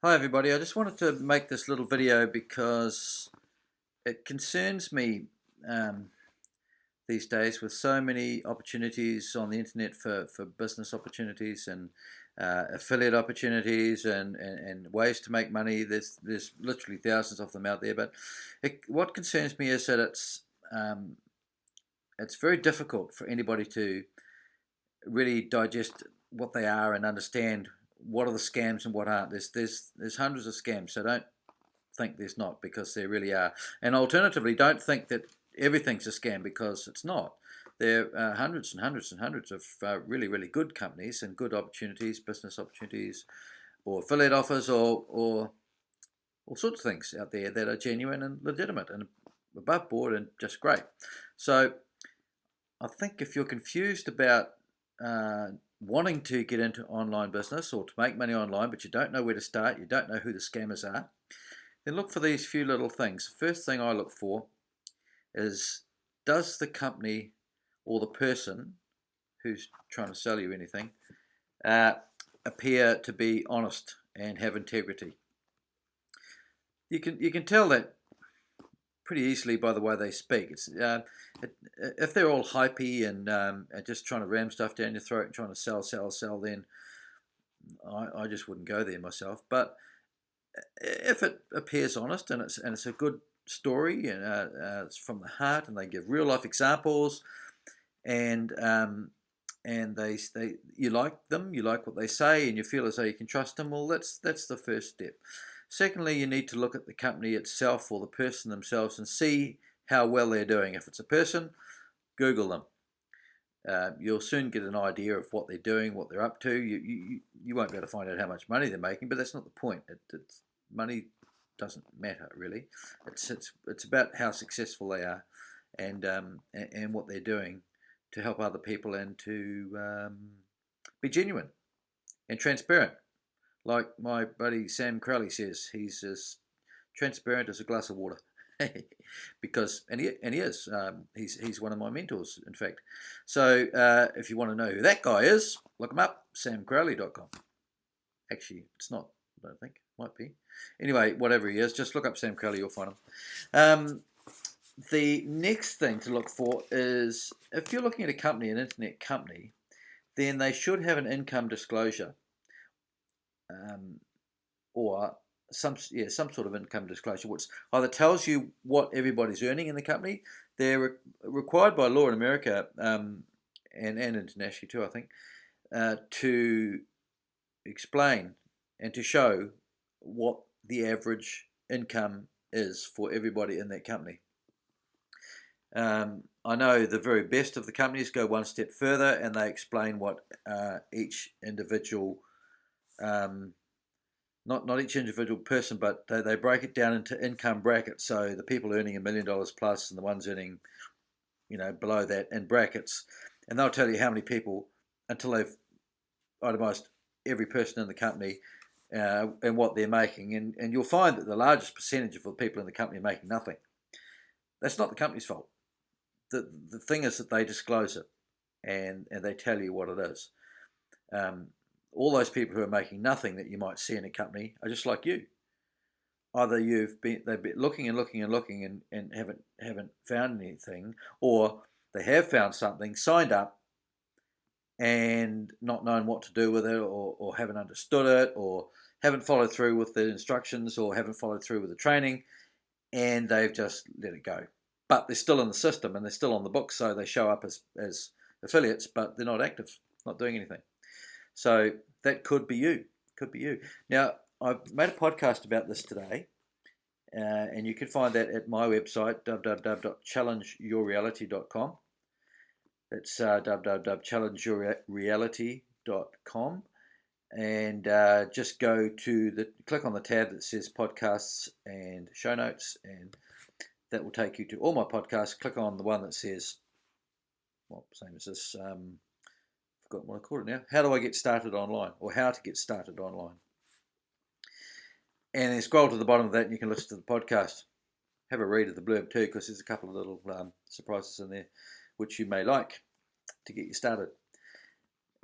Hi everybody, I just wanted to make this little video because it concerns me um, these days with so many opportunities on the internet for business opportunities and affiliate opportunities and ways to make money. There's literally thousands of them out there, but what concerns me is that it's very difficult for anybody to really digest what they are and understand what are the scams and what aren't. There's hundreds of scams, so don't think there's not, because there really are. And alternatively, don't think that everything's a scam, because it's not. There are hundreds and hundreds and hundreds of really good companies and good opportunities, business opportunities, or affiliate offers, or all sorts of things out there that are genuine and legitimate and above board and just great. So I think if you're confused about wanting to get into online business or to make money online, but you don't know where to start, you don't know who the scammers are, then look for these few little things. First thing I look for is, does the company or the person who's trying to sell you anything uh, appear to be honest and have integrity? You can tell that pretty easily by the way they speak. If they're all hypey and just trying to ram stuff down your throat and trying to sell, then I just wouldn't go there myself. But if it appears honest and it's a good story and it's from the heart and they give real life examples and they you like them, you like what they say, and you feel as though you can trust them, well, that's the first step. Secondly, you need to look at the company itself or the person themselves and see how well they're doing. If it's a person, Google them. You'll soon get an idea of what they're doing, what they're up to. You won't be able to find out how much money they're making, but that's not the point. Money doesn't matter really. It's about how successful they are, and what they're doing to help other people and to be genuine and transparent. Like my buddy Sam Crowley says, he's as transparent as a glass of water. Because and he is he's one of my mentors, in fact. So if you want to know who that guy is, look him up, samcrowley.com. Actually, it's not, I don't think. Might be. Anyway, whatever he is, just look up Sam Crowley, you'll find him. The next thing to look for is, if you're looking at a company, an internet company, then they should have an income disclosure, or some sort of income disclosure, which either tells you what everybody's earning in the company. They're required by law in America, and internationally too, I think, to explain and to show what the average income is for everybody in that company. I know the very best of the companies go one step further and they explain what each individual, not each individual person, but they break it down into income brackets. So the people earning $1 million plus and the ones earning, below that, in brackets, and they'll tell you how many people, until they've itemized every person in the company and what they're making, and you'll find that the largest percentage of the people in the company are making nothing. That's not the company's fault. The thing is that they disclose it and they tell you what it is. All those people who are making nothing that you might see in a company are just like you. Either they've been looking and looking and looking and haven't found anything, or they have found something, signed up, and not known what to do with it, or haven't understood it, or haven't followed through with the instructions, or haven't followed through with the training, and they've just let it go. But they're still in the system and they're still on the books, so they show up as affiliates, but they're not active, not doing anything. So that could be you. Could be you. Now, I've made a podcast about this today, and you can find that at my website, www.challengeyourreality.com. It's www.challengeyourreality.com, and just click on the tab that says podcasts and show notes, and that will take you to all my podcasts. Click on the one that says, well, same as this, forgotten what I call it now, how do I get started online, or how to get started online. And then scroll to the bottom of that and you can listen to the podcast. Have a read of the blurb too, because there's a couple of little surprises in there which you may like to get you started.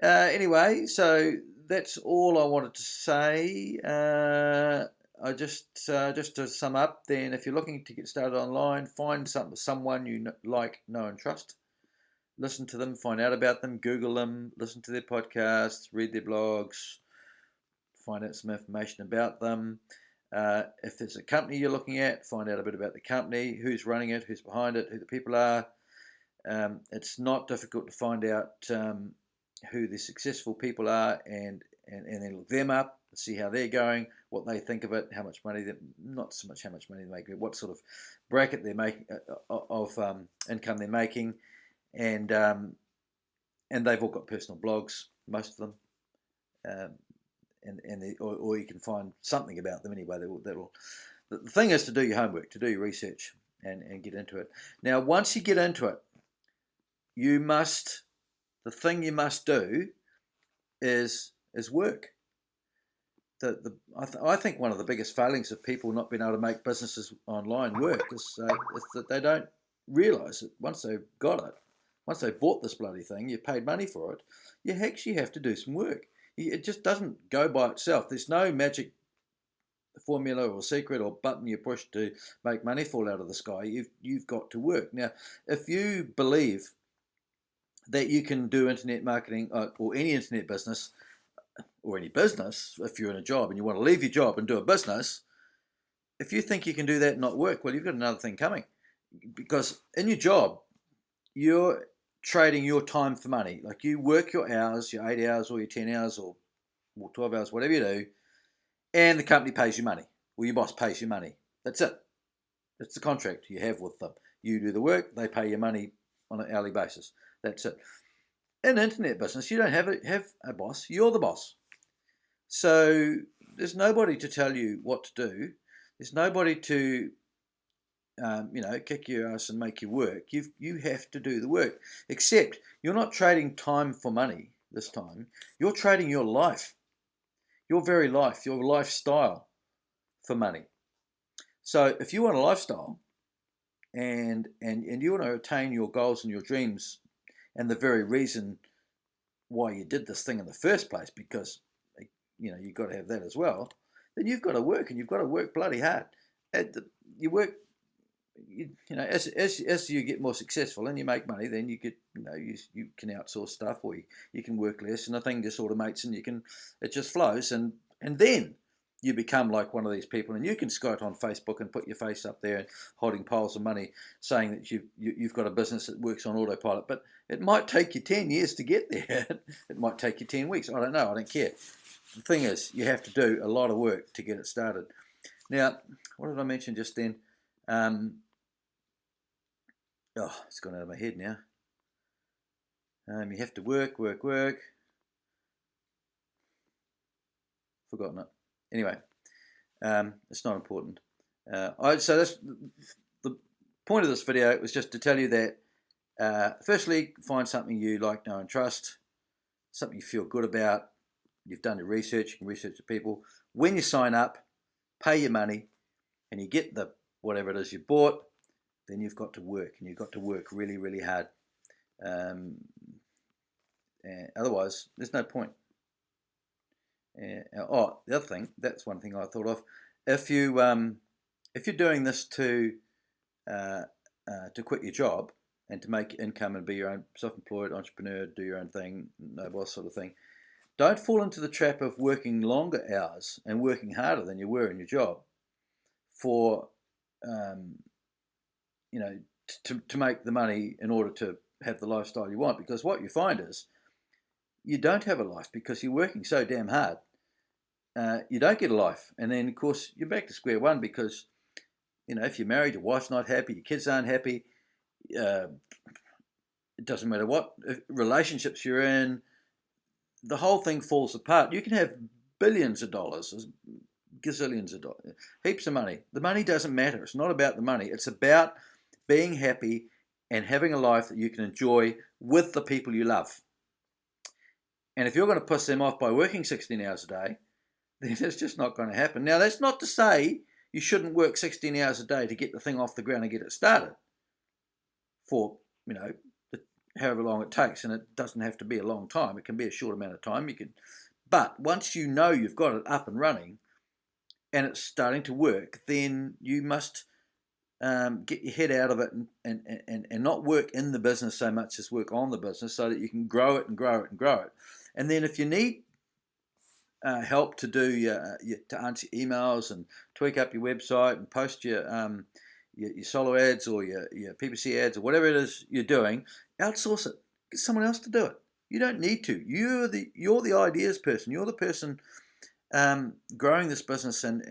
Anyway, so that's all I wanted to say. I just to sum up, then, if you're looking to get started online, find someone you like, know, and trust. Listen to them, find out about them, Google them, listen to their podcasts, read their blogs, find out some information about them. If there's a company you're looking at, find out a bit about the company, who's running it, who's behind it, who the people are. It's not difficult to find out who the successful people are, and then look them up, see how they're going, what they think of it, how much money, not so much how much money they make, but what sort of bracket they're making of income they're making, and they've all got personal blogs, most of them, or you can find something about them anyway. That'll. The thing is to do your homework, to do your research, and get into it. Now, once you get into it, the thing you must do is work. I think one of the biggest failings of people not being able to make businesses online work is that they don't realise that once they've got it, once they've bought this bloody thing, you paid money for it, you actually have to do some work. It just doesn't go by itself. There's no magic formula or secret or button you push to make money fall out of the sky. You've got to work. Now, if you believe that you can do internet marketing or any internet business or any business, if you're in a job and you want to leave your job and do a business, if you think you can do that and not work, well, you've got another thing coming. Because in your job, you're trading your time for money. Like, you work your hours, your 8 hours or your 10 hours or 12 hours, whatever you do, and the company pays you money, or your boss pays you money. That's it. That's the contract you have with them. You do the work, they pay you money on an hourly basis. That's it. In internet business, you don't have a boss. You're the boss. So there's nobody to tell you what to do. There's nobody to kick your ass and make you work. You have to do the work. Except you're not trading time for money this time. You're trading your life, your very life, your lifestyle for money. So if you want a lifestyle and you want to attain your goals and your dreams, and the very reason why you did this thing in the first place, because you've got to have that as well, then you've got to work, and you've got to work bloody hard. You work, as you get more successful and you make money, then you can outsource stuff, or you can work less, and the thing just automates, and it just flows, and then you become like one of these people, and you can scot on Facebook and put your face up there and holding piles of money, saying that you've got a business that works on autopilot. But it might take you 10 years to get there. It might take you 10 weeks. I don't know. I don't care. The thing is, you have to do a lot of work to get it started. Now, what did I mention just then? It's gone out of my head now. You have to work. Forgotten it. Anyway, it's not important. So that's the point of this video. It was just to tell you that, firstly, find something you like, know, and trust, something you feel good about. You've done your research. You can research the people. When you sign up, pay your money, and you get the whatever it is you bought, then you've got to work, and you've got to work really, really hard. Otherwise, there's no point. The other thing, that's one thing I thought of. If you're doing this to quit your job and to make income and be your own self-employed entrepreneur, do your own thing, no boss sort of thing, don't fall into the trap of working longer hours and working harder than you were in your job for to make the money in order to have the lifestyle you want. Because what you find is you don't have a life because you're working so damn hard. You don't get a life, and then of course you're back to square one, because if you're married, your wife's not happy, your kids aren't happy. It doesn't matter what relationships you're in, the whole thing falls apart. You can have billions of dollars, gazillions of dollars, heaps of money. The money doesn't matter. It's not about the money. It's about being happy and having a life that you can enjoy with the people you love. And if you're going to piss them off by working 16 hours a day, then it's just not going to happen. Now, that's not to say you shouldn't work 16 hours a day to get the thing off the ground and get it started for, however long it takes. And it doesn't have to be a long time. It can be a short amount of time. You can But once you know you've got it up and running and it's starting to work, then you must get your head out of it and not work in the business so much as work on the business so that you can grow it and grow it and grow it. And then if you need help to do to answer emails and tweak up your website and post your solo ads or your PPC ads or whatever it is you're doing, outsource it. Get someone else to do it. You don't need to. You're the ideas person. You're the person growing this business and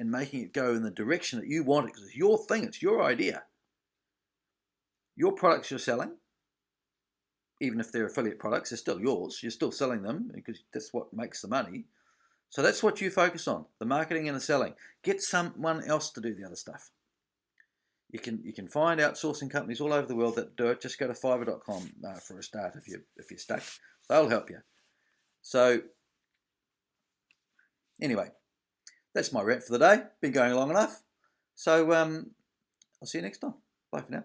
making it go in the direction that you want it, because it's your thing. It's your idea. Your products you're selling, even if they're affiliate products, they're still yours. You're still selling them because that's what makes the money. So that's what you focus on, the marketing and the selling. Get someone else to do the other stuff. You can find outsourcing companies all over the world that do it. Just go to Fiverr.com for a start if you're stuck. They'll help you. So anyway, that's my rant for the day. Been going long enough. So I'll see you next time. Bye for now.